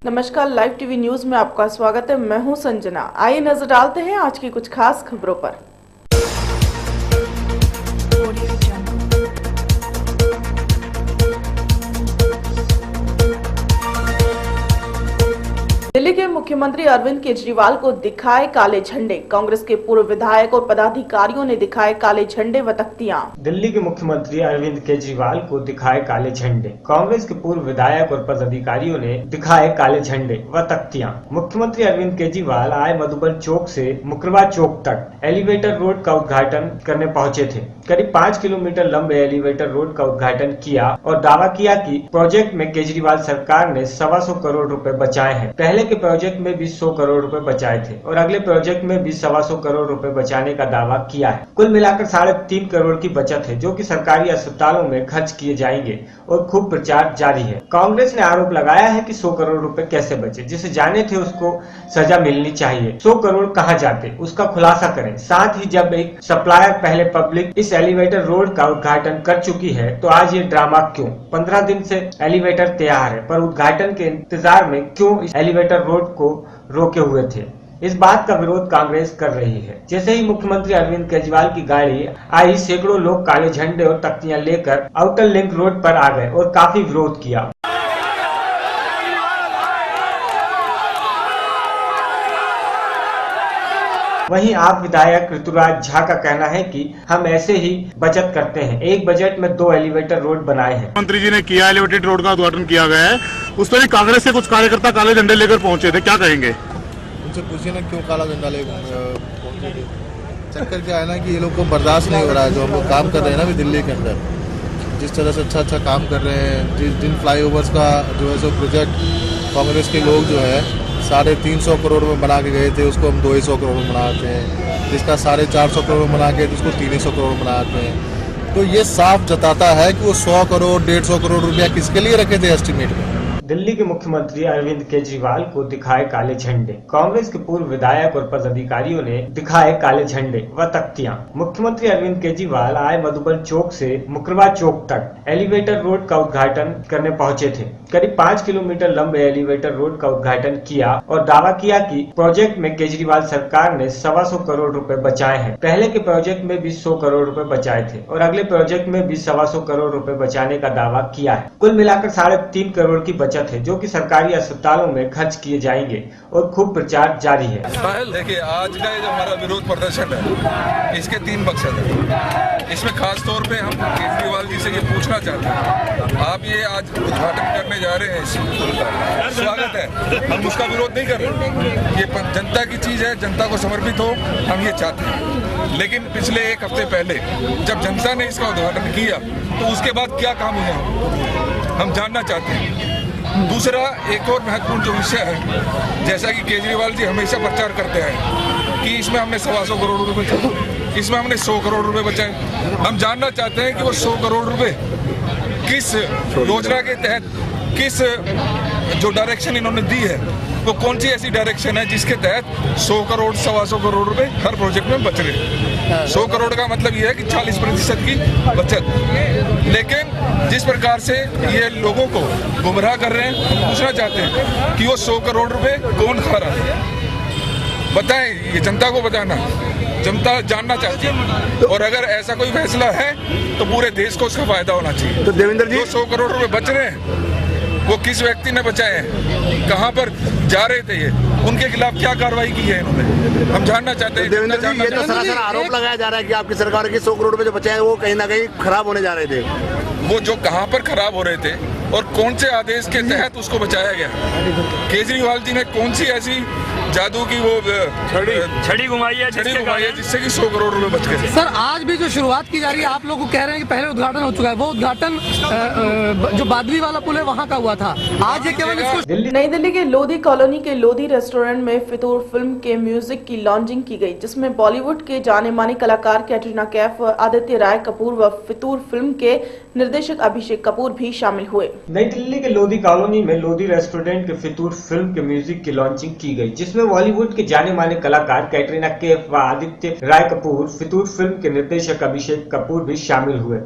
नमस्कार, live TV news में आपका स्वागत है। मैं हूं संजना। आइए नजर डालते हैं आज की कुछ खास खबरों पर। दिल्ली के मुख्यमंत्री अरविंद केजरीवाल को दिखाए काले झंडे। कांग्रेस के पूर्व विधायक और पदाधिकारियों ने दिखाए काले झंडे व तख्तियां। दिल्ली के मुख्यमंत्री अरविंद केजरीवाल को दिखाए काले झंडे। कांग्रेस के पूर्व विधायक और पदाधिकारियों ने दिखाए काले झंडे व तख्तियां। मुख्यमंत्री अरविंद केजरीवाल आए मधुबन चौक से मुकरबा चौक तक एलिवेटर रोड का उद्घाटन करने पहुंचे थे। करीब 5 किलोमीटर लंबे एलिवेटर रोड का उद्घाटन किया और दावा किया कि प्रोजेक्ट में केजरीवाल सरकार ने 125 करोड़ रुपए बचाए हैं। पहले के प्रोजेक्ट में भी 100 करोड़ रुपए बचाए थे और अगले प्रोजेक्ट में भी 125 करोड़ रुपए बचाने का दावा किया है। कुल मिलाकर 3.5 करोड़ की बचत है, जो कि सरकारी अस्पतालों में खर्च किए जाएंगे और खूब प्रचार जारी है। कांग्रेस ने आरोप लगाया है कि 100 करोड़ रुपए कैसे बचे, जिसे जाने थे उसको सजा मिलनी चाहिए। 100 करोड़ कहाँ जाते, उसका खुलासा करें। साथ ही जब एक सप्लायर पहले पब्लिक इस एलिवेटर रोड का उद्घाटन कर चुकी है, तो आज ये ड्रामा क्यों? 15 दिन से एलिवेटर तैयार है, पर उद्घाटन के इंतजार में क्यों इस एलिवेटर रोड को रोके हुए थे? इस बात का विरोध कांग्रेस कर रही है। जैसे ही मुख्यमंत्री अरविंद केजरीवाल की गाड़ी आई, सैकड़ों लोग काले झंडे और तख्तियां लेकर आउटर लिंक रोड पर आ गए और काफी विरोध किया। वहीं आप विधायक ऋतुराज झा का कहना है कि हम ऐसे ही बचत करते हैं। एक बजट में 2 एलिवेटर रोड बनाए हैं। मंत्री जी ने किया, एलिवेटेड रोड का उद्घाटन किया गया है। उस पर कांग्रेस से कुछ कार्यकर्ता काले झंडे लेकर पहुंचे थे, क्या कहेंगे? उनसे पूछिए ना क्यों काला झंडा लेकर पहुंचे थे। चक्कर क्या है ना कि ये लोग को बर्दाश्त नहीं हो रहा है जो हम लोग काम कर रहे हैं ना अभी दिल्ली के अंदर। जिस तरह से अच्छा काम कर रहे हैं, जिन फ्लाईओवर्स का जो है सो प्रोजेक्ट कांग्रेस के लोग जो है 350 करोड़ में बना के गए थे, उसको हम 200 करोड़ में बनाते हैं। जिसका 450 करोड़ में बना के उसको 300 करोड़ बनाते हैं। तो ये साफ जताता है कि वो 100 करोड़ 150 करोड़ रुपया किसके लिए रखे थे एस्टीमेट में। दिल्ली के मुख्यमंत्री अरविंद केजरीवाल को दिखाए काले झंडे। कांग्रेस के पूर्व विधायक और पदाधिकारियों ने दिखाए काले झंडे व तख्तियां। मुख्यमंत्री अरविंद केजरीवाल आए मधुबन चौक से मुकरबा चौक तक एलिवेटर रोड का उद्घाटन करने पहुंचे थे। करीब 5 किलोमीटर लंबे एलिवेटर रोड का उद्घाटन किया और दावा किया कि प्रोजेक्ट में केजरीवाल सरकार ने 125 करोड़ रुपए बचाए हैं। पहले के प्रोजेक्ट में भी 100 करोड़ रुपए बचाए थे और अगले प्रोजेक्ट में भी 125 करोड़ रुपए बचाने का दावा किया है। कुल मिलाकर 3.5 करोड़ की बचत है, जो कि सरकारी अस्पतालों में खर्च किए जाएंगे और खूब प्रचार जारी है। देखिए, आज का जो हमारा विरोध प्रदर्शन है, इसके 3 मकसद है। इसमें खास तौर पे हम केजरीवाल जी से ये पूछना चाहते हैं, आप ये आज उद्घाटन करने जा रहे हैं, इस पुल का स्वागत है, हम उसका विरोध नहीं कर रहे। ये जनता की चीज है, जनता को समर्पित हो, हम ये चाहते हैं। लेकिन पिछले 1 हफ्ते पहले जब जनता ने इसका उद्घाटन किया, तो उसके बाद क्या काम हुआ हम जानना चाहते हैं। दूसरा, एक और महत्वपूर्ण जो विषय है, जैसा कि केजरीवाल जी हमेशा प्रचार करते हैं कि इसमें हमने 125 करोड़ रुपए बचाए, इसमें हमने 100 करोड़ रुपए बचाए। हम जानना चाहते हैं कि वो 100 करोड़ रुपए किस योजना के तहत, किस जो डायरेक्शन इन्होंने दी है, वो कौन सी ऐसी डायरेक्शन है जिसके तहत 100 करोड़ 125 करोड़ रुपए हर प्रोजेक्ट में बच रहे। 100 करोड़ का मतलब ये है कि 40% की बचत। लेकिन जिस प्रकार से ये लोगों को गुमराह कर रहे हैं, हम पूछना चाहते हैं कि वो 100 करोड़ रुपए कौन खा रहा है, बताएं। ये जनता को बताना, जनता जानना चाहती है। और अगर ऐसा कोई फैसला है तो पूरे देश को उसका फायदा होना चाहिए। तो देवेंद्र जी, 100 करोड़ रुपए बच रहे हैं, वो किस व्यक्ति ने बचाए हैं, कहां पर जा रहे थे, ये उनके खिलाफ क्या कार्रवाई की है इन्होंने, हम जानना चाहते हैं। देवेंद्र जी, ये तो सरासर आरोप लगाया जा रहा है कि आपकी सरकार के 100 करोड़ रुपए जो बचाए वो कहीं ना कहीं खराब होने जा रहे थे। वो जो कहां पर खराब हो रहे थे और कौन से आदेश के तहत उसको बचाया गया, केजरीवाल जी ने कौन सी ऐसी जादू की वो छड़ी घुमाई है जिससे कि 100 करोड़ रुपए बच गए। सर, आज भी जो शुरुआत की जा रही है, आप लोग कह रहे हैं कि पहले उद्घाटन हो चुका है, वो उद्घाटन जो बादवी वाला पुल है वहाँ का हुआ था। आज ये केवल इसको नई दिल्ली के लोधी कॉलोनी के लोधी रेस्टोरेंट में फितूर फिल्म के म्यूजिक की लॉन्चिंग की गई, जिसमें बॉलीवुड के जाने माने कलाकार कैटरीना कैफ, आदित्य राय कपूर व फितूर फिल्म के निर्देशक अभिषेक कपूर भी शामिल हुए। नई दिल्ली के लोधी कॉलोनी में लोधी रेस्टोरेंट के फितूर फिल्म के म्यूजिक की लॉन्चिंग की गई, जिसमें बॉलीवुड के जाने माने कलाकार कैटरीना कैफ व आदित्य राय कपूर, फितूर फिल्म के निर्देशक अभिषेक कपूर भी शामिल हुए।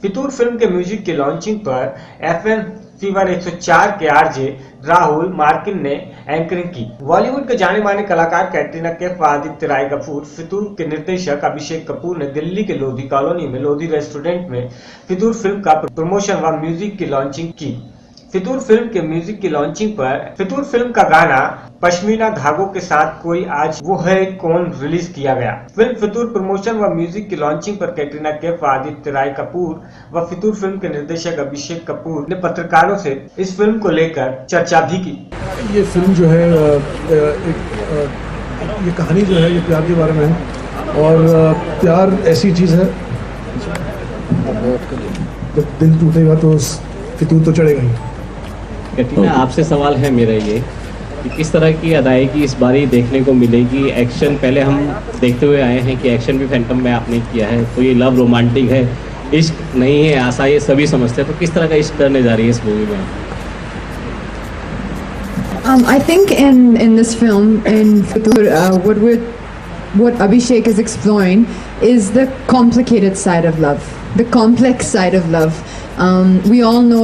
फितूर फिल्म के म्यूजिक की लॉन्चिंग पर FM फीवर 104 के आरजे राहुल मार्किन ने एंकरिंग की। बॉलीवुड के जाने माने कलाकार कैटरीना कैफ व आदित्य राय कपूर, फितूर के निर्देशक अभिषेक कपूर ने दिल्ली के लोधी कॉलोनी में लोधी रेस्टोरेंट में फितूर फिल्म का प्रमोशन व म्यूजिक की लॉन्चिंग की। फितूर फिल्म के म्यूजिक की लॉन्चिंग पर फितूर फिल्म का गाना पश्मीना धागों के साथ कोई आज वो है कौन रिलीज किया गया। फिल्म फितूर प्रमोशन व म्यूजिक की लॉन्चिंग पर कैटरीना कैफ, आदित्य राय कपूर व फितूर फिल्म के निर्देशक अभिषेक कपूर ने पत्रकारों से इस फिल्म को लेकर चर्चा भी की। ये फिल्म जो है ये कहानी जो है ये प्यार के बारे में है और प्यार ऐसी चीज़ है जब दिल टूटेगा तो फितूर तो चढ़ेगा ही। कैटरीना, आपसे सवाल है मेरा ये कि किस तरह की अदायगी इस बारी देखने को मिलेगी। एक्शन पहले हम देखते हुए आए हैं कि एक्शन भी फैंटम में आपने किया है, तो ये लव रोमांटिक है, इश्क नहीं है आशा, ये सभी समझते हैं, तो किस तरह का इश्क करने जा रही है इस मूवी में? I think in this film, in Fitur, what Abhishek is exploring is the complicated side of love, the complex side of love. We all know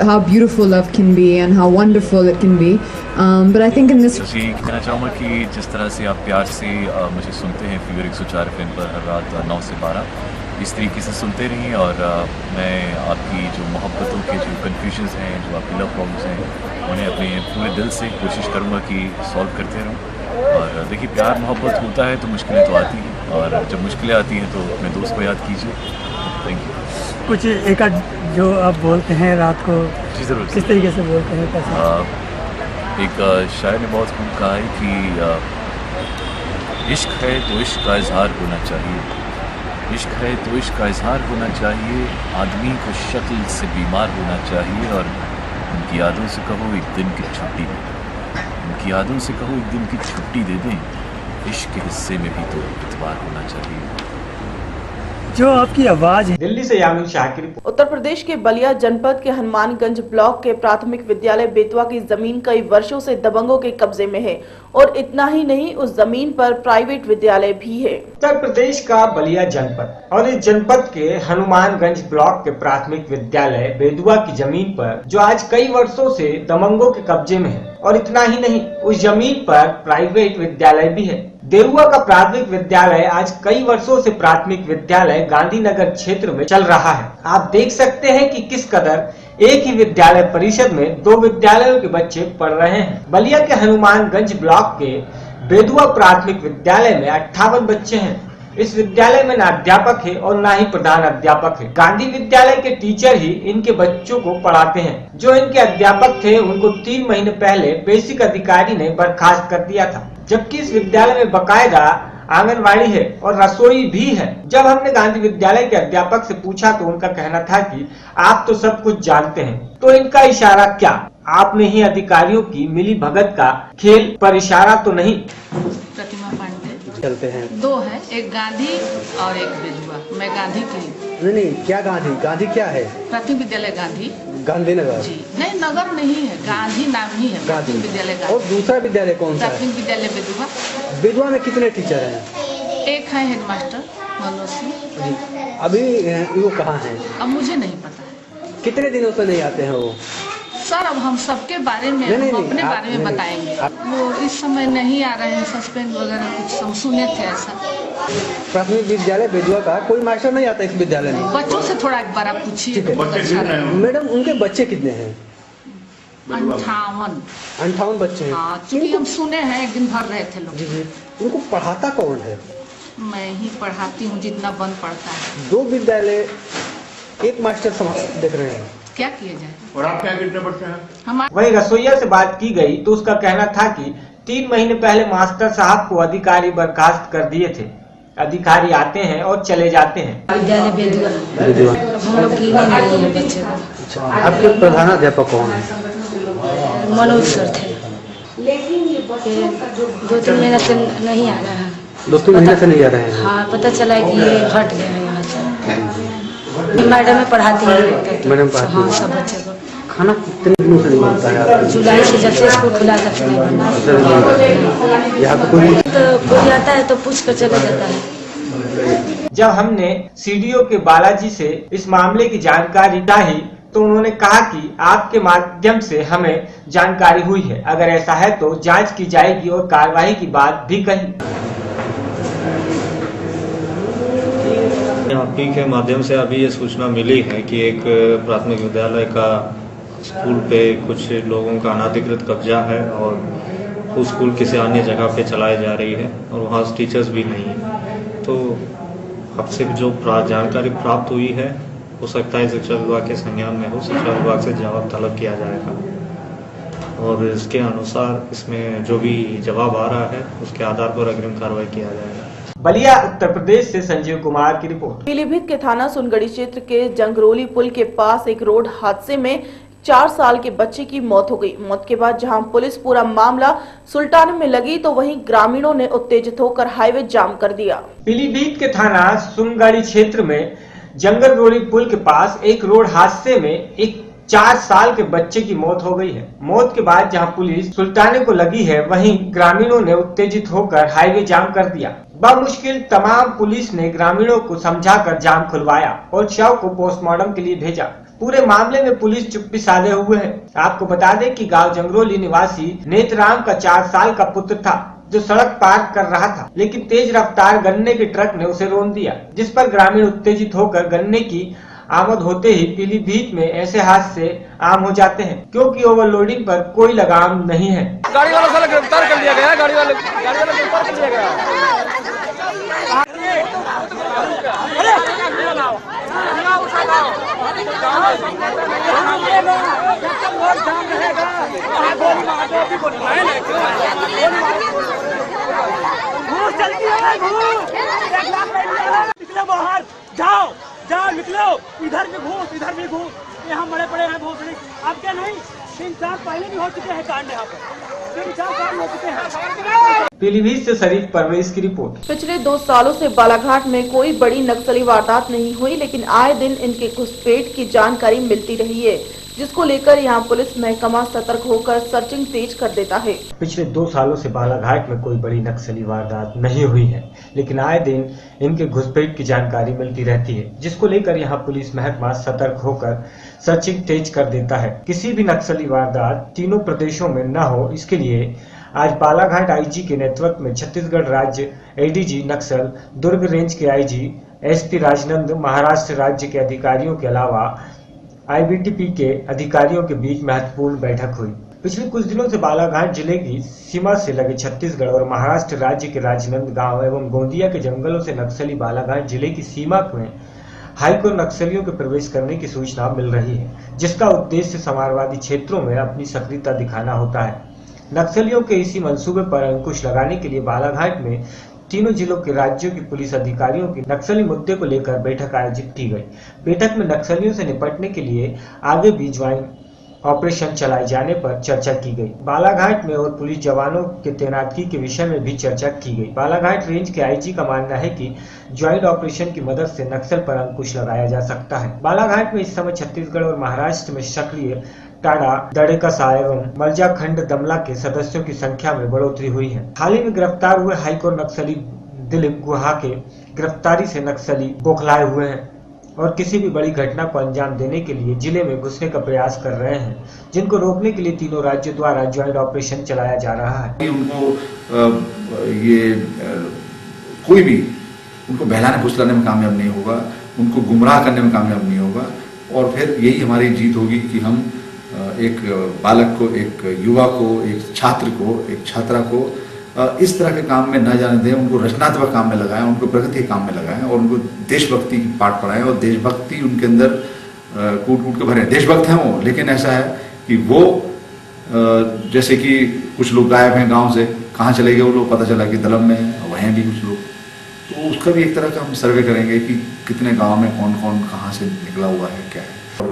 how beautiful love can be and how wonderful it can be. But I think in this. जी कहना चाहूँगा कि जिस तरह से आप प्यार से मुझे सुनते हैं फीवर 104 फिल्म पर हर रात 9 से 12 इस तरीके से सुनते रहिए और मैं आपकी जो मोहब्बतों के जो कन्फ्यूजन्स हैं, जो आपकी लव प्रॉब्लम्स हैं, उन्हें अपने पूरे दिल से कोशिश करूँगा कि सॉल्व करते रहूँ। और देखिए प्यार मोहब्बत होता है तो मुश्किलें तो आती हैं और जब मुश्किलें आती हैं तो अपने दोस्त को याद कीजिए। Thank you. कुछ एक जो आप बोलते हैं रात को जी ज़रूर, किस तरीके से बोलते हैं कैसे? एक शायर ने बहुत खूब कहा है कि इश्क है तो इश्क का इजहार होना चाहिए, इश्क है तो इश्क का इजहार होना चाहिए, आदमी को शक्ल से बीमार होना चाहिए और उनकी यादों से कहो एक दिन की छुट्टी दे, उनकी यादों से कहो एक दिन की छुट्टी दे दें, इश्क के हिस्से में भी तो इतबार होना चाहिए। जो आपकी आवाज़ है। दिल्ली से यामिन शाह की रिपोर्ट। उत्तर प्रदेश के बलिया जनपद के हनुमानगंज ब्लॉक के प्राथमिक विद्यालय बेतवा की जमीन कई वर्षों से दबंगों के कब्जे में है और इतना ही नहीं, उस जमीन पर प्राइवेट विद्यालय भी है। उत्तर प्रदेश का बलिया जनपद और इस जनपद के हनुमानगंज ब्लॉक के प्राथमिक विद्यालय बेतवा की जमीन पर जो आज कई वर्षों से दबंगों के कब्जे में है और इतना ही नहीं, उस जमीन पर प्राइवेट विद्यालय भी है। देहुआ का प्राथमिक विद्यालय आज कई वर्षों से प्राथमिक विद्यालय गांधीनगर क्षेत्र में चल रहा है। आप देख सकते हैं कि किस कदर एक ही विद्यालय परिषद में 2 विद्यालयों के बच्चे पढ़ रहे हैं। बलिया के हनुमानगंज ब्लॉक के बेदुआ प्राथमिक विद्यालय में 58 बच्चे हैं। इस विद्यालय में न अध्यापक है और न ही प्रधान अध्यापक है। गांधी विद्यालय के टीचर ही इनके बच्चों को पढ़ाते हैं। जो इनके अध्यापक थे उनको 3 महीने पहले बेसिक अधिकारी ने बर्खास्त कर दिया था, जबकि इस विद्यालय में बकायदा आंगनवाड़ी है और रसोई भी है। जब हमने गांधी विद्यालय के अध्यापक से पूछा तो उनका कहना था कि आप तो सब कुछ जानते हैं, तो इनका इशारा क्या? आपने ही अधिकारियों की मिली भगत का खेल पर इशारा तो नहीं। प्रतिमा पांडे चलते हैं, 2 है, एक गांधी और एक बेजुआ। मैं गांधी की नहीं, क्या गांधी क्या है? प्राथमिक विद्यालय गांधी, गांधीनगर जी नहीं, नगर नहीं है, गांधी नाम ही है प्राथमिक विद्यालय गांधी। और दूसरा विद्यालय कौन सा है? प्राथमिक विद्यालय बेजुआ। बेजुआ में कितने टीचर हैं? एक है हेडमास्टर मनोज सिंह। अभी वो कहाँ है? अब मुझे नहीं पता है। कितने दिनों से नहीं आते हैं वो? सर अब हम सबके बारे में अपने बारे में बताएंगे। वो इस समय नहीं आ रहे हैं, सस्पेंड वगैरह कुछ हम सुने थे ऐसा। प्राथमिक विद्यालय बेजुआ का कोई मास्टर नहीं आता इस विद्यालय में? बच्चों से थोड़ा एक बार आप पूछिए। मैडम उनके बच्चे कितने हैं? 58 बच्चे हैं। हाँ, क्योंकि हम सुने हैं एक दिन भर रहे थे लोग। जी। उनको पढ़ाता कौन है? मैं ही पढ़ाती हूँ, जितना बंद पढ़ता है। 2 विद्यालय एक मास्टर देख रहे हैं, क्या किया जाए? और आपके यहाँ कितने बच्चे हैं? वहीं रसोईया से बात की गई तो उसका कहना था कि 3 महीने पहले मास्टर साहब को अधिकारी बर्खास्त कर दिए थे। अधिकारी आते हैं और चले जाते हैं। विद्यालय बेदुआ हम लोग की नहीं है बच्चे। आपके प्रधान अध्यापक कौन है? मनोज सर थे, लेकिन 2-3 महीने से नहीं आ रहा है। 2-3 महीने से नहीं आ रहे हैं? हाँ, पता चला कि ये हट गया है यहाँ से। मैडम में पढ़ाती है। मैडम पढ़ाती हाँ, सब बच्चे को। खाना कितने दिनों से नहीं बनता है? जुलाई से जब से स्कूल खुला तब से नहीं बना। यहाँ तो कोई आता है तो पूछ कर चला जाता है। जब हमने सीडीओ के बालाजी से इस मामले की जानकारी चाही तो उन्होंने कहा कि आपके माध्यम से हमें जानकारी हुई है, अगर ऐसा है तो जांच की जाएगी और कार्रवाई की बात भी कही। आप ही के माध्यम से अभी ये सूचना मिली है कि एक प्राथमिक विद्यालय का स्कूल पे कुछ लोगों का अनाधिकृत कब्जा है और वो स्कूल किसी अन्य जगह पे चलाई जा रही है और वहाँ टीचर्स भी नहीं है। तो आपसे जो जानकारी प्राप्त हुई है, हो सकता है शिक्षा विभाग के संज्ञान में हो, शिक्षा विभाग से जवाब तलब किया जाएगा और इसके अनुसार इसमें जो भी जवाब आ रहा है उसके आधार पर अग्रिम कार्रवाई किया जाएगा। बलिया उत्तर प्रदेश से संजीव कुमार की रिपोर्ट। पीलीभीत के थाना सुनगढ़ी क्षेत्र के जंगरोली पुल के पास एक रोड हादसे में 4 साल के बच्चे की मौत हो गई। मौत के बाद जहां पुलिस पूरा मामला सुलटाने में लगी तो वहीं ग्रामीणों ने उत्तेजित होकर हाईवे जाम कर दिया। पीलीभीत के थाना सुनगढ़ी क्षेत्र में जंगरोली पुल के पास एक रोड हादसे में एक 4 साल के बच्चे की मौत हो गई है। मौत के बाद जहां पुलिस सुलटाने को लगी है, वहीं ग्रामीणों ने उत्तेजित होकर हाईवे जाम कर दिया। बमुश्किल तमाम पुलिस ने ग्रामीणों को समझाकर जाम खुलवाया और शव को पोस्टमार्टम के लिए भेजा। पूरे मामले में पुलिस चुप्पी साधे हुए है। आपको बता दें कि गांव जंगरोली निवासी नेतराम का 4 साल का पुत्र था जो सड़क पार कर रहा था, लेकिन तेज रफ्तार गन्ने के ट्रक ने उसे रोन दिया, जिस पर ग्रामीण उत्तेजित होकर गन्ने की आमद होते ही पीलीभीत में ऐसे हादसे आम हो जाते हैं, क्योंकि ओवरलोडिंग पर कोई लगाम नहीं है। गाड़ी वाला साला गिरफ्तार कर लिया गया, गाड़ी वाला गिरफ्तार कर लिया गया। निकलो बाहर, जाओ जाओ निकलो, इधर भी घूस, यहाँ बड़े पड़े हैं भोसड़ी। आप क्या नहीं 3 साल पहले भी हो चुके हैं कांड, यहाँ पर 3 साल हो चुके हैं। पीलीभीत से शरीफ परवेज की रिपोर्ट। पिछले 2 सालों से बालाघाट में कोई बड़ी नक्सली वारदात नहीं हुई, लेकिन आए दिन इनके घुसपैठ की जानकारी मिलती रही है, जिसको लेकर यहां पुलिस महकमा सतर्क होकर सर्चिंग तेज कर देता है। पिछले 2 सालों से बालाघाट में कोई बड़ी नक्सली वारदात नहीं हुई है, लेकिन आए दिन इनके घुसपैठ की जानकारी मिलती रहती है, जिसको लेकर यहां पुलिस महकमा सतर्क होकर सर्चिंग तेज कर देता है। किसी भी नक्सली वारदात तीनों प्रदेशों में न हो, इसके लिए आज बालाघाट आईजी के नेतृत्व में छत्तीसगढ़ राज्य एडीजी नक्सल, दुर्ग रेंज के आईजी एसपी राजनंद, महाराष्ट्र राज्य के अधिकारियों के अलावा आईबीटीपी के अधिकारियों के बीच महत्वपूर्ण बैठक हुई। पिछले कुछ दिनों से बालाघाट जिले की सीमा से लगे छत्तीसगढ़ और महाराष्ट्र राज्य के राजनंद गांव एवं गोंदिया के जंगलों से नक्सली बालाघाट जिले की सीमा में हाईको नक्सलियों के प्रवेश करने की सूचना मिल रही है, जिसका उद्देश्य समाजवादी क्षेत्रों में अपनी सक्रियता दिखाना होता है। नक्सलियों के इसी मंसूबे पर अंकुश लगाने के लिए बालाघाट में तीनों जिलों के राज्यों की पुलिस अधिकारियों की नक्सली मुद्दे को लेकर बैठक आयोजित की गई। बैठक में नक्सलियों से निपटने के लिए आगे भी ज्वाइंट ऑपरेशन चलाए जाने पर चर्चा की गई। बालाघाट में और पुलिस जवानों के तैनाती के विषय में भी चर्चा की गई। बालाघाट रेंज के आईजी का मानना है कि ज्वाइंट ऑपरेशन की मदद से नक्सल पर अंकुश लगाया जा सकता है। बालाघाट में इस समय छत्तीसगढ़ और महाराष्ट्र में सक्रिय टाड़ा, दड़ेकसा एवं मलजा खंड दमला के सदस्यों की संख्या में बढ़ोतरी हुई है। हाल ही में गिरफ्तार हुए हाईकोर्ट नक्सली दिलीप गुहा के गिरफ्तारी से नक्सली बौखलाए हुए हैं और किसी भी बड़ी घटना को अंजाम देने के लिए जिले में घुसने का प्रयास कर रहे हैं, जिनको रोकने के लिए तीनों राज्यों द्वारा ज्वाइंट ऑपरेशन चलाया जा रहा है। उनको कोई भी उनको बहलाने फुसलाने में कामयाब नहीं होगा, उनको गुमराह करने में कामयाब नहीं होगा, और फिर यही हमारी जीत होगी कि हम एक बालक को, एक युवा को, एक छात्र को, एक छात्रा को इस तरह के काम में न जाने दें, उनको रचनात्मक काम में लगाएं, उनको प्रगति के काम में लगाएं और उनको देशभक्ति की पाठ पढ़ाएं और देशभक्ति उनके अंदर कूट कूट के भरे। देशभक्त हैं वो, लेकिन ऐसा है कि वो जैसे कि कुछ लोग गायब हैं गांव से, कहाँ चले गए वो लोग, पता चला कि दलम में वहीं भी कुछ लोग, तो उसका भी एक तरह का हम सर्वे करेंगे कि कितने गाँव में कौन कौन कहाँ से निकला हुआ है, क्या है। और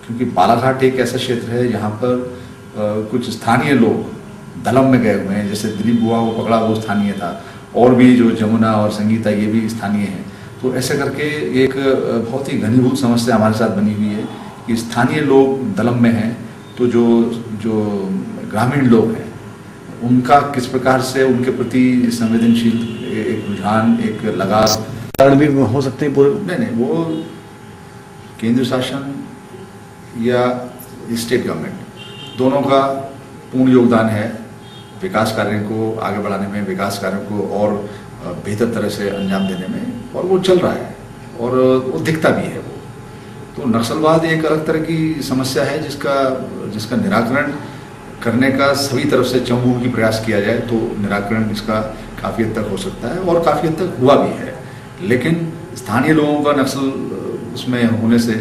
क्योंकि बालाघाट एक ऐसा क्षेत्र है जहाँ पर कुछ स्थानीय लोग दलम में गए हुए हैं, जैसे दिलीप गुहा को पकड़ा वो स्थानीय था, और भी जो जमुना और संगीता ये भी स्थानीय हैं। तो ऐसे करके एक बहुत ही घनीभूत समस्या हमारे साथ बनी हुई है कि स्थानीय लोग दलम में हैं, तो जो ग्रामीण लोग हैं उनका किस प्रकार से उनके प्रति संवेदनशील एक रुझान, एक लगाव कारण भी हो सकते हैं पूरे? नहीं, वो केंद्र शासन या स्टेट गवर्नमेंट दोनों का पूर्ण योगदान है विकास कार्यों को आगे बढ़ाने में, विकास कार्यों को और बेहतर तरह से अंजाम देने में, और वो चल रहा है और वो दिखता भी है। वो तो नक्सलवाद एक अलग तरह की समस्या है जिसका निराकरण करने का सभी तरफ से चहुमुखी प्रयास किया जाए तो निराकरण इसका काफ़ी हद तक हो सकता है और काफ़ी हद तक हुआ भी है। लेकिन स्थानीय लोगों का उसमें होने से,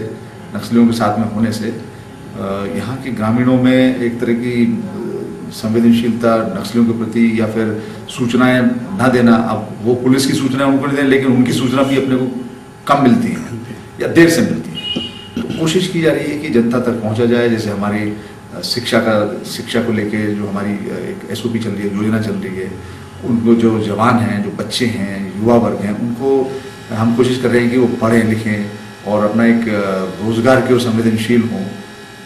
नक्सलियों के साथ में होने से यहाँ के ग्रामीणों में एक तरह की संवेदनशीलता नक्सलियों के प्रति या फिर सूचनाएं ना देना, अब वो पुलिस की सूचनाएं उनको नहीं दें लेकिन उनकी सूचना भी अपने को कम मिलती है या देर से मिलती है। तो कोशिश की जा रही है कि जनता तक पहुंचा जाए। जैसे हमारी शिक्षा को लेके जो हमारी एक SOP चल रही है, योजना चल रही है, उनको जो जवान हैं, जो बच्चे हैं, युवा वर्ग हैं, उनको हम कोशिश कर रहे हैं कि वो पढ़ें लिखें और अपना एक रोजगार की ओर संवेदनशील हों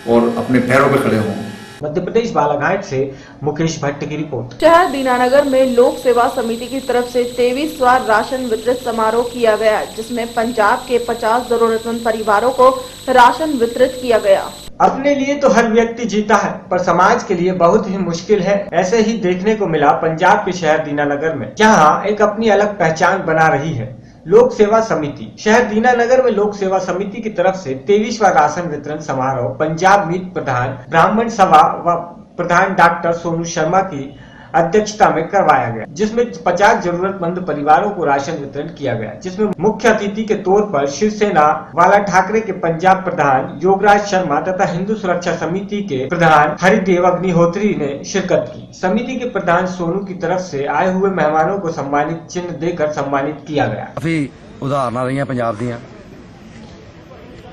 और अपने पैरों पर खड़े हों। मध्य प्रदेश बालाघाट से मुकेश भट्ट की रिपोर्ट। शहर दीनानगर में लोक सेवा समिति की तरफ से 23वां राशन वितरित समारोह किया गया, जिसमें पंजाब के 50 जरूरतमंद परिवारों को राशन वितरित किया गया। अपने लिए तो हर व्यक्ति जीता है, पर समाज के लिए बहुत ही मुश्किल है। ऐसे ही देखने को मिला पंजाब के शहर दीनानगर में, जहां एक अपनी अलग पहचान बना रही है लोक सेवा समिति। शहर दीनानगर में लोक सेवा समिति की तरफ से 23वां राशन वितरण समारोह पंजाब मीत प्रधान ब्राह्मण सभा व प्रधान डॉक्टर सोनू शर्मा की अध्यक्षता में करवाया गया, जिसमें 50 जरूरतमंद परिवारों को राशन वितरण किया गया, जिसमें मुख्य अतिथि के तौर पर शिवसेना वाला ठाकरे के पंजाब प्रधान योगराज शर्मा तथा हिंदू सुरक्षा समिति के प्रधान हरिदेव अग्निहोत्री ने शिरकत की। समिति के प्रधान सोनू की तरफ से आए हुए मेहमानों को सम्मानित चिन्ह देकर सम्मानित किया गया। काफी उदाहरण रही पंजाब दियां,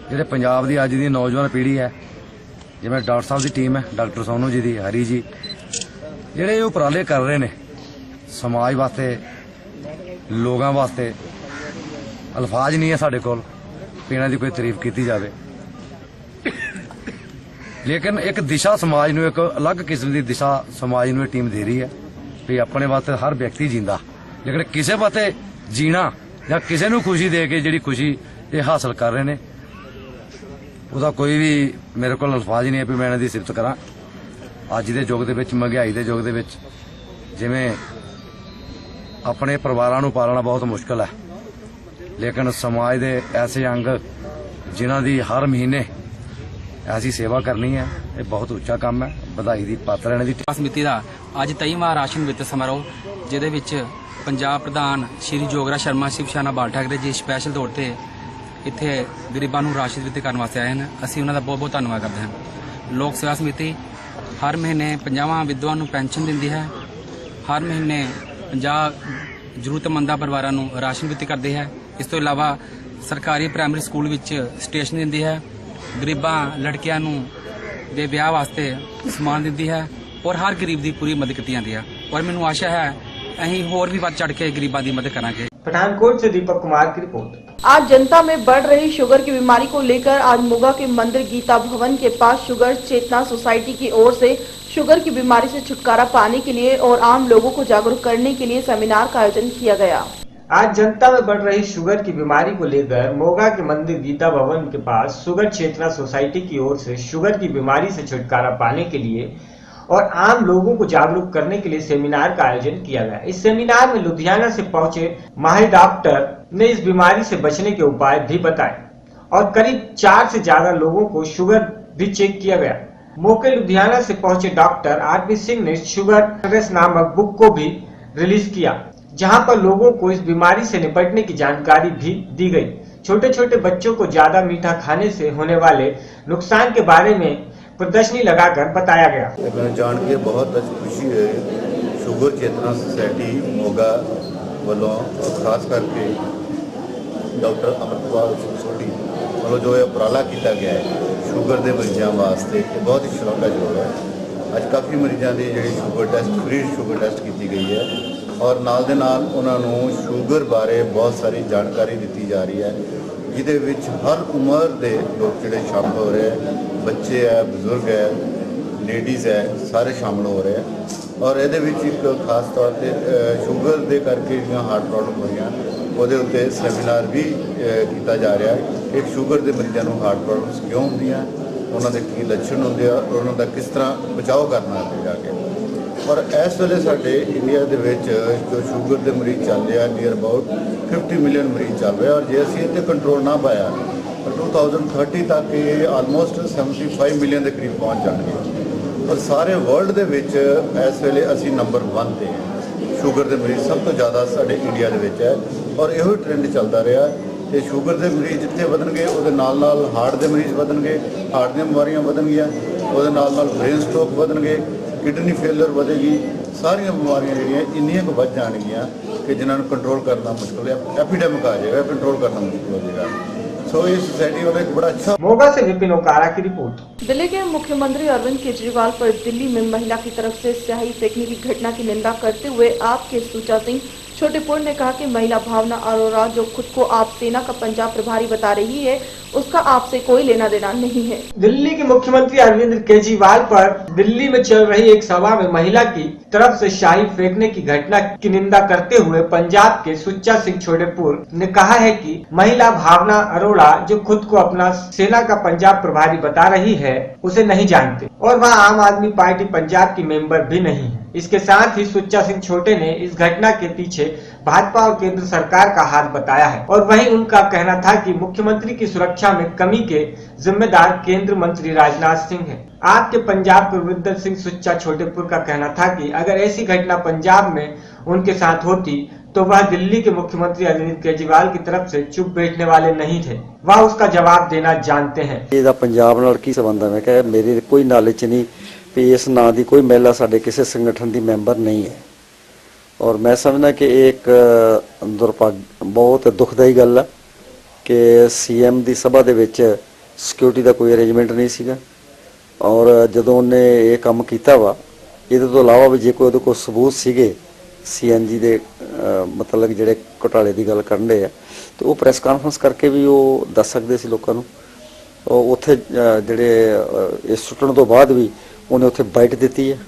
जिहड़े पंजाब दी अज दी नौजवान पीढ़ी है, जिवें डॉक्टर साहब की टीम है, डॉक्टर सोनू जी दी, हरी जी, ਜਿਹੜੇ ਉਪਰਾਲੇ ਕਰ ਰਹੇ ਨੇ ਸਮਾਜ ਵਾਸਤੇ, ਲੋਕਾਂ ਵਾਸਤੇ ਅਲਫਾਜ਼ ਨਹੀਂ ਹੈ ਸਾਡੇ ਕੋਲ ਕਿ ਇਹਨਾਂ ਦੀ ਕੋਈ ਤਾਰੀਫ ਕੀਤੀ ਜਾਵੇ। ਲੇਕਿਨ ਇੱਕ ਦਿਸ਼ਾ ਸਮਾਜ ਨੂੰ, ਇੱਕ ਅਲੱਗ ਕਿਸਮ ਦੀ ਦਿਸ਼ਾ ਸਮਾਜ ਨੂੰ ਇਹ ਟੀਮ ਦੇ ਰਹੀ ਹੈ ਵੀ ਆਪਣੇ ਵਾਸਤੇ ਹਰ ਵਿਅਕਤੀ ਜਿੰਦਾ, ਲੇਕਿਨ ਕਿਸੇ ਵਾਸਤੇ ਜੀਣਾ ਜਾਂ ਕਿਸੇ ਨੂੰ ਖੁਸ਼ੀ ਦੇ ਕੇ ਜਿਹੜੀ ਖੁਸ਼ੀ ਇਹ ਹਾਸਲ ਕਰ ਰਹੇ ਨੇ ਉਹਦਾ ਕੋਈ ਵੀ ਮੇਰੇ ਕੋਲ ਅਲਫਾਜ਼ ਨਹੀਂ ਹੈ ਵੀ ਮੈਂ ਇਹਨਾਂ ਦੀ ਸਿਫਤ ਕਰਾਂ। ਅੱਜ ਦੇ ਯੁੱਗ ਦੇ ਵਿੱਚ, ਮਹਿੰਗਾਈ ਦੇ ਯੁੱਗ ਦੇ ਵਿੱਚ, ਜਿਵੇਂ ਆਪਣੇ ਪਰਿਵਾਰਾਂ ਨੂੰ ਪਾਲਣਾ ਬਹੁਤ ਮੁਸ਼ਕਲ ਹੈ, ਲੇਕਿਨ ਸਮਾਜ ਦੇ ਐਸੇ ਅੰਗ ਜਿਨ੍ਹਾਂ ਦੀ ਹਰ ਮਹੀਨੇ ਐਸੀ ਸੇਵਾ ਕਰਨੀ ਹੈ, ਇਹ ਬਹੁਤ ਉੱਚਾ ਕੰਮ ਹੈ। ਵਧਾਈ ਦੀ ਪਾਤਰ ਇਹਨਾਂ ਦੀ ਸਮਿਤੀ ਦਾ ਅੱਜ 23ਵਾਂ ਰਾਸ਼ਨ ਵਿਤਰਨ ਸਮਾਰੋਹ, ਜਿਹਦੇ ਵਿੱਚ ਪੰਜਾਬ ਪ੍ਰਧਾਨ ਸ਼੍ਰੀ ਯੋਗਰਾਜ ਸ਼ਰਮਾ ਸ਼ਿਵਸੈਨਾ ਬਾਲ ਠਾਕਰੇ ਜੀ ਸਪੈਸ਼ਲ ਤੌਰ ਤੇ ਇੱਥੇ ਗਰੀਬਾਂ ਨੂੰ ਰਾਸ਼ਨ ਵਿਤਰਿਤ ਕਰਨ ਵਾਸਤੇ ਆਏ ਹਨ। ਅਸੀਂ ਉਹਨਾਂ ਦਾ ਬਹੁਤ ਬਹੁਤ ਧੰਨਵਾਦ ਕਰਦੇ ਹਾਂ। ਲੋਕ ਸੇਵਾ ਸਮਿਤੀ हर महीने 50 विधवा ਨੂੰ ਪੈਨਸ਼ਨ ਦਿੰਦੀ ਹੈ, हर महीने 50 ਜ਼ਰੂਰਤਮੰਦਾਂ ਪਰਿਵਾਰਾਂ ਨੂੰ ਰਾਸ਼ਨ ਵਿਤਰਿਤ ਕਰਦੀ ਹੈ। ਇਸ ਤੋਂ ਇਲਾਵਾ ਸਰਕਾਰੀ ਪ੍ਰਾਇਮਰੀ ਸਕੂਲ ਵਿੱਚ ਸਟੇਸ਼ਨ ਦਿੰਦੀ ਹੈ, ਗਰੀਬਾਂ ਲੜਕੀਆਂ ਨੂੰ ਦੇ ਵਿਆਹ ਵਾਸਤੇ ਸਮਾਨ ਦਿੰਦੀ ਹੈ ਔਰ ਹਰ ਗਰੀਬ ਦੀ ਪੂਰੀ ਮਦਦ ਕੀਤੀ ਜਾਂਦੀ ਹੈ। ਔਰ ਮੈਨੂੰ ਆਸ਼ਾ ਹੈ ਅਸੀਂ ਹੋਰ ਵੀ ਵੱਧ ਚੜ ਕੇ ਗਰੀਬਾਂ ਦੀ ਮਦਦ ਕਰਾਂਗੇ। पठानकोट से दीपक कुमार की रिपोर्ट। आज जनता में बढ़ रही शुगर की बीमारी को लेकर आज मोगा के मंदिर गीता भवन के पास शुगर चेतना सोसाइटी की ओर से शुगर की बीमारी से छुटकारा पाने के लिए और आम लोगों को जागरूक करने के लिए सेमिनार का आयोजन किया गया। आज जनता में बढ़ रही शुगर की बीमारी को लेकर मोगा के मंदिर गीता भवन के पास शुगर चेतना सोसाइटी की ओर से शुगर की बीमारी से छुटकारा पाने के लिए और आम लोगों को जागरूक करने के लिए सेमिनार का आयोजन किया गया। इस सेमिनार में लुधियाना से पहुंचे माहिर डॉक्टर ने इस बीमारी से बचने के उपाय भी बताए और करीब 4 से ज्यादा लोगों को शुगर भी चेक किया गया। मौके लुधियाना से पहुंचे डॉक्टर RP सिंह ने शुगर प्रोग्रेस नामक बुक को भी रिलीज किया, जहां पर लोगों को इस बीमारी से निपटने की जानकारी भी दी गई। छोटे छोटे बच्चों को ज्यादा मीठा खाने से होने वाले नुकसान के बारे में प्रदर्शनी लगाकर बताया गया। मैं जान के बहुत खुशी है, शुगर चेतना सोसाइटी मोगा वालों खास करके डॉक्टर अमृतपाल सोडी वालों जो उपराला किया गया है शुगर के मरीजों वास्ते, बहुत ही शलाघायोग है। अज काफ़ी मरीजों की जी sugar test, free sugar test की गई है और नाल दे नाल उन्होंने शुगर बारे बहुत सारी जानकारी दी जा रही है, जिदे विच हर उम्र के लोग जोड़े शामिल हो रहे हैं, बच्चे है, बजुर्ग है, लेडीज़ है, सारे शामिल हो रहे हैं। और ये खास तौर पर शुगर के करके हार्ट प्रॉब्लम हो रही हैं ਉਹਦੇ ਉੱਤੇ ਸੈਮੀਨਾਰ ਵੀ ਕੀਤਾ ਜਾ ਰਿਹਾ ਹੈ। ਇੱਕ ਸ਼ੂਗਰ ਦੇ ਮਰੀਜ਼ਾਂ ਨੂੰ ਹਾਰਟ ਪ੍ਰੋਬਲਮਸ ਕਿਉਂ ਹੁੰਦੀਆਂ, ਉਹਨਾਂ ਦੇ ਕੀ ਲੱਛਣ ਹੁੰਦੇ ਆ, ਉਹਨਾਂ ਦਾ ਕਿਸ ਤਰ੍ਹਾਂ ਬਚਾਓ ਕਰਨਾ ਅੱਗੇ ਜਾ ਕੇ। ਪਰ ਇਸ ਵੇਲੇ ਸਾਡੇ ਇੰਡੀਆ ਦੇ ਵਿੱਚ ਜੋ ਸ਼ੂਗਰ ਦੇ ਮਰੀਜ਼ ਚੱਲ ਰਿਹਾ ਨੀਅਰ ਅਬਾਊਟ 50 ਮਿਲੀਅਨ ਮਰੀਜ਼ ਚੱਲ ਰਿਹਾ, ਔਰ ਜੇ ਅਸੀਂ ਇੱਥੇ ਕੰਟਰੋਲ ਨਾ ਪਾਇਆ ਤਾਂ 2030 ਤੱਕ ਇਹ ਆਲਮੋਸਟ 75 ਮਿਲੀਅਨ ਦੇ ਕਰੀਬ ਪਹੁੰਚ ਜਾਣਗੇ। ਪਰ ਸਾਰੇ ਵਰਲਡ ਦੇ ਵਿੱਚ ਇਸ ਵੇਲੇ ਅਸੀਂ ਨੰਬਰ 1 ਤੇ ਹਾਂ। ਸ਼ੂਗਰ ਦੇ ਮਰੀਜ਼ ਸਭ ਤੋਂ ਜ਼ਿਆਦਾ ਸਾਡੇ ਇੰਡੀਆ ਦੇ ਵਿੱਚ ਹੈ, ਔਰ ਇਹੋ ਟ੍ਰੈਂਡ ਚੱਲਦਾ ਰਿਹਾ। ਤੇ ਸ਼ੂਗਰ ਦੇ ਮਰੀਜ਼ ਜਿੱਥੇ ਵਧਣਗੇ ਉਹਦੇ ਨਾਲ ਨਾਲ ਹਾਰਟ ਦੇ ਮਰੀਜ਼ ਵਧਣਗੇ, ਹਾਰਟ ਦੀਆਂ ਬਿਮਾਰੀਆਂ ਵਧਣਗੀਆਂ, ਉਹਦੇ ਨਾਲ ਨਾਲ ਬ੍ਰੇਨ ਸਟ੍ਰੋਕ ਵਧਣਗੇ, ਕਿਡਨੀ ਫੇਲਰ ਵਧੇਗੀ, ਸਾਰੀਆਂ ਬਿਮਾਰੀਆਂ ਜਿਹੜੀਆਂ ਇੰਨੀਆਂ ਕੁ ਵੱਧ ਜਾਣਗੀਆਂ ਕਿ ਜਿਨ੍ਹਾਂ ਨੂੰ ਕੰਟਰੋਲ ਕਰਨਾ ਮੁਸ਼ਕਿਲ ਹੈ। ਐਪੀਡੈਮਿਕ ਆ ਜਾਏਗਾ, कंट्रोल करना मुश्किल हो जाएगा। सो ये सोसाइटी वाला एक बड़ा अच्छा। मोगा से विपिन ओकारा की रिपोर्ट। दिल्ली के मुख्यमंत्री अरविंद केजरीवाल पर दिल्ली में महिला की तरफ से स्याही फेंकने की घटना की निंदा करते हुए आप के सुचा सिंह छोटेपुर ने कहा कि महिला भावना अरोड़ा जो खुद को आप सेना का पंजाब प्रभारी बता रही है, उसका आपसे कोई लेना देना नहीं है। दिल्ली के मुख्यमंत्री अरविंद केजरीवाल पर दिल्ली में चल रही एक सभा में महिला की तरफ से शाही फेंकने की घटना की निंदा करते हुए पंजाब के सुच्चा सिंह छोटेपुर ने कहा है कि महिला भावना अरोड़ा जो खुद को अपना सेना का पंजाब प्रभारी बता रही है, उसे नहीं जानते और वह आम आदमी पार्टी पंजाब की मेंबर भी नहीं है। इसके साथ ही सुच्चा सिंह छोटे ने इस घटना के पीछे भाजपा और केंद्र सरकार का हाथ बताया है और वहीं उनका कहना था कि मुख्यमंत्री की सुरक्षा में कमी के जिम्मेदार केंद्रीय मंत्री राजनाथ सिंह हैं। आपके पंजाब प्रविंदर सिंह सुच्चा छोटेपुर का कहना था कि अगर ऐसी घटना पंजाब में उनके साथ होती तो वह दिल्ली के मुख्यमंत्री अरविंद केजरीवाल की तरफ से चुप बैठने वाले नहीं थे, वह उसका जवाब देना जानते हैं। ਇਹਦਾ ਪੰਜਾਬ ਨਾਲ ਕੀ ਸੰਬੰਧ ਹੈ? ਮੈਂ ਕਿਹਾ ਮੇਰੀ ਕੋਈ ਨॉलेज नहीं भी इस ਨਾਂ ਦੀ ਕੋਈ ਮਹਿਲਾ ਸਾਡੇ ਕਿਸੇ ਸੰਗਠਨ ਦੀ ਮੈਂਬਰ ਨਹੀਂ ਹੈ और मैं समझना कि एक दुर्भाग्य बहुत दुखदाई गल है कि CM ਦੀ ਸਭਾ ਦੇ ਵਿੱਚ ਸਿਕਿਉਰਿਟੀ ਦਾ ਕੋਈ ਅਰੇਂਜਮੈਂਟ ਨਹੀਂ ਸੀਗਾ और ਜਦੋਂ ਉਹਨੇ ਇਹ ਕੰਮ ਕੀਤਾ ਵਾ ਇਹਦੇ ਤੋਂ ਇਲਾਵਾ ਵੀ ਜੇ ਕੋਈ ਉਹਦੇ ਕੋਲ ਸਬੂਤ ਸੀਗੇ CNG ਦੇ ਮਤਲਬ ਜਿਹੜੇ ਘੁਟਾਲੇ ਦੀ ਗੱਲ ਕਰਨ ਦੇ ਆ ਤੇ ਉਹ ਪ੍ਰੈਸ ਕਾਨਫਰੰਸ ਕਰਕੇ ਵੀ ਉਹ ਦੱਸ ਸਕਦੇ ਸੀ ਲੋਕਾਂ ਨੂੰ। ਉੱਥੇ ਜਿਹੜੇ ਇਹ ਸੁੱਟਣ ਤੋਂ ਬਾਅਦ ਵੀ ਉਹਨੇ ਉੱਥੇ ਬਾਈਟ ਦਿੱਤੀ ਹੈ।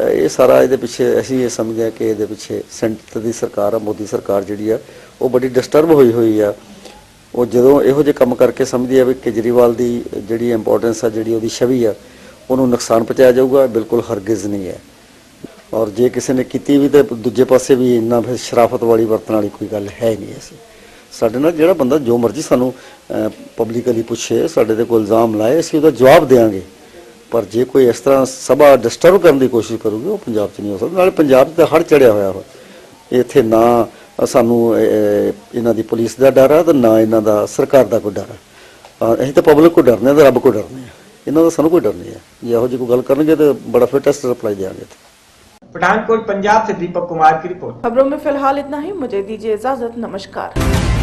ਇਹ ਸਾਰਾ ਇਹਦੇ ਪਿੱਛੇ ਅਸੀਂ ਇਹ ਸਮਝਦੇ ਹਾਂ ਕਿ ਇਹਦੇ ਪਿੱਛੇ ਸੈਂਟਰ ਦੀ ਸਰਕਾਰ ਆ, ਮੋਦੀ ਸਰਕਾਰ ਜਿਹੜੀ ਆ ਉਹ ਬੜੀ ਡਿਸਟਰਬ ਹੋਈ ਆ। ਉਹ ਜਦੋਂ ਇਹੋ ਜਿਹੇ ਕੰਮ ਕਰਕੇ ਸਮਝਦੀ ਆ ਵੀ ਕੇਜਰੀਵਾਲ ਦੀ ਜਿਹੜੀ ਇੰਪੋਰਟੈਂਸ ਆ, ਜਿਹੜੀ ਉਹਦੀ ਛਵੀ ਆ, ਉਹਨੂੰ ਨੁਕਸਾਨ ਪਹੁੰਚਾਇਆ ਜਾਊਗਾ, ਬਿਲਕੁਲ ਹਰਗਿਜ਼ ਨਹੀਂ ਹੈ। ਔਰ ਜੇ ਕਿਸੇ ਨੇ ਕੀਤੀ ਵੀ ਤੇ ਦੂਜੇ ਪਾਸੇ ਵੀ ਇੰਨਾ ਫਿਰ ਸ਼ਰਾਫਤ ਵਾਲੀ ਵਰਤਣ ਵਾਲੀ ਕੋਈ ਗੱਲ ਹੈ ਨਹੀਂ। ਅਸੀਂ ਸਾਡੇ ਨਾਲ ਜਿਹੜਾ ਬੰਦਾ ਜੋ ਮਰਜ਼ੀ ਸਾਨੂੰ ਪਬਲਿਕਲੀ ਪੁੱਛੇ, ਸਾਡੇ ਤੇ ਕੋਈ ਇਲਜ਼ਾਮ ਲਾਏ, ਅਸੀਂ ਉਹਦਾ ਜਵਾਬ ਦੇਵਾਂਗੇ। ਪਰ ਜੇ ਕੋਈ ਇਸ ਤਰ੍ਹਾਂ ਸਭਾ ਡਿਸਟਰਬ ਕਰਨ ਦੀ ਕੋਸ਼ਿਸ਼ ਕਰੂਗੀ ਉਹ ਪੰਜਾਬ 'ਚ ਨਹੀਂ ਹੋ ਸਕਦਾ। ਨਾਲੇ ਪੰਜਾਬ 'ਚ ਤਾਂ ਹੜ੍ਹ ਚੜਿਆ ਹੋਇਆ ਵਾ, ਇੱਥੇ ਨਾ ਸਾਨੂੰ ਇਹਨਾਂ ਦੀ ਪੁਲਿਸ ਦਾ ਡਰ ਆ ਤੇ ਨਾ ਇਹਨਾਂ ਦਾ ਸਰਕਾਰ ਦਾ ਕੋਈ ਡਰ ਆ। ਅਸੀਂ ਤਾਂ ਪਬਲਿਕ ਕੋ ਡਰਨੇ ਆ ਤੇ ਰੱਬ ਕੋ ਡਰਨੇ ਆ, ਇਹਨਾਂ ਦਾ ਸਾਨੂੰ ਕੋਈ ਡਰ ਨਹੀਂ ਹੈ। ਜੇ ਇਹੋ ਜਿਹੀ ਕੋਈ ਗੱਲ ਕਰਨਗੇ ਤਾਂ बड़ा फिटेस्ट रिप्लाई देंगे। पठानकोट पंजाब से दीपक कुमार की रिपोर्ट। खबरों में फिलहाल इतना ही, मुझे दीजिए इजाजत, नमस्कार।